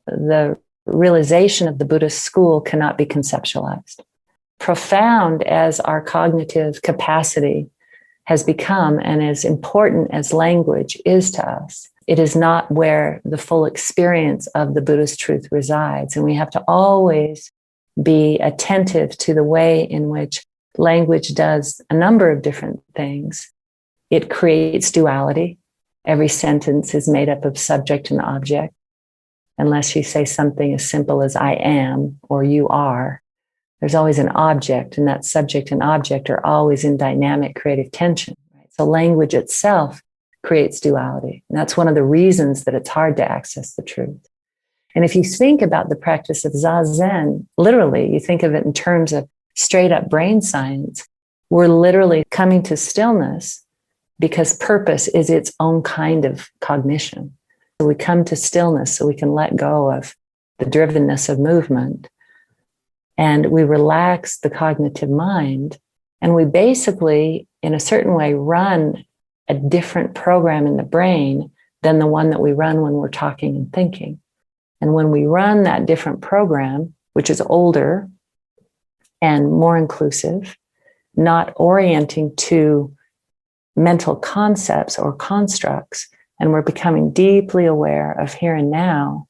the realization of the Buddhist school cannot be conceptualized. Profound as our cognitive capacity has become, and as important as language is to us, it is not where the full experience of the Buddhist truth resides. And we have to always be attentive to the way in which language does a number of different things. It creates duality. Every sentence is made up of subject and object. Unless you say something as simple as I am or you are, there's always an object, and that subject and object are always in dynamic creative tension. Right? So language itself creates duality. And that's one of the reasons that it's hard to access the truth. And if you think about the practice of Zazen, literally, you think of it in terms of straight up brain science, we're literally coming to stillness because purpose is its own kind of cognition. So we come to stillness so we can let go of the drivenness of movement, and we relax the cognitive mind, and we basically, in a certain way, run a different program in the brain than the one that we run when we're talking and thinking. And when we run that different program, which is older and more inclusive, not orienting to mental concepts or constructs, and we're becoming deeply aware of here and now,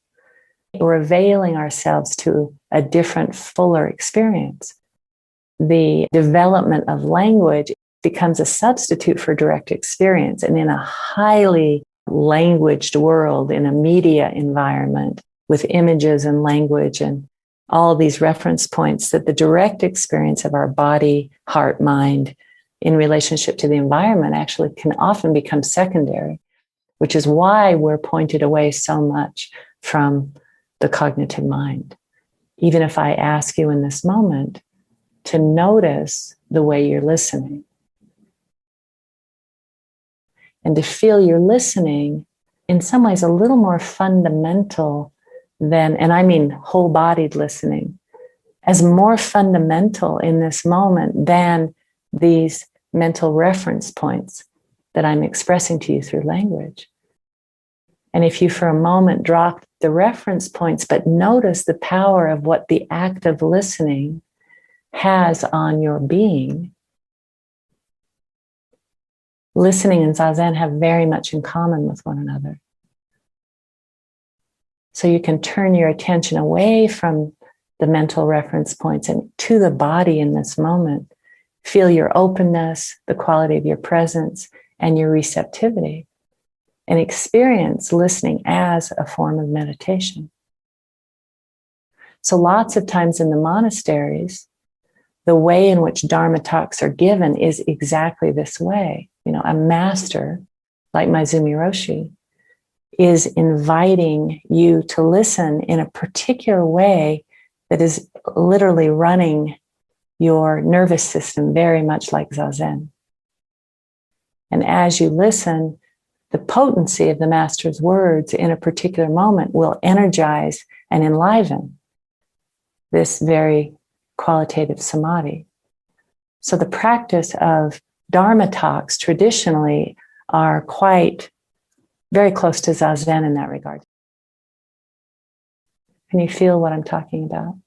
we're availing ourselves to a different, fuller experience. The development of language becomes a substitute for direct experience. And in a highly languaged world, in a media environment with images and language and all these reference points, that the direct experience of our body, heart, mind in relationship to the environment actually can often become secondary, which is why we're pointed away so much from the cognitive mind. Even if I ask you in this moment to notice the way you're listening and to feel you're listening in some ways a little more fundamental than, and I mean whole-bodied listening, as more fundamental in this moment than these mental reference points that I'm expressing to you through language. And if you for a moment drop the reference points, but notice the power of what the act of listening has on your being. Listening and Zazen have very much in common with one another. So you can turn your attention away from the mental reference points and to the body in this moment. Feel your openness, the quality of your presence, and your receptivity. And experience listening as a form of meditation. So lots of times in the monasteries, the way in which Dharma talks are given is exactly this way. You know, a master, like Maizumi Roshi, is inviting you to listen in a particular way that is literally running your nervous system very much like Zazen. And as you listen, the potency of the master's words in a particular moment will energize and enliven this very qualitative samadhi. So the practice of Dharma talks traditionally are quite very close to Zazen in that regard. Can you feel what I'm talking about?